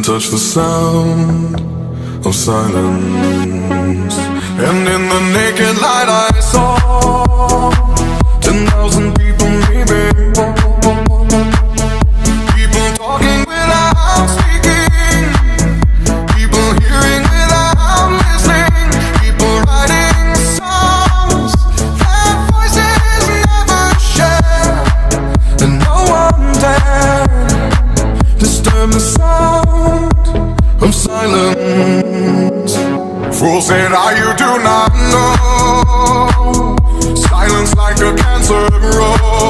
couldn't touch the sound of silence. And in the naked light I saw 10,000 people maybe. People talking without speaking, people hearing without listening, people writing songs that voices never share. And no one dared disturb the sound of silence. Fool said, you do not know. Silence like a cancer grows.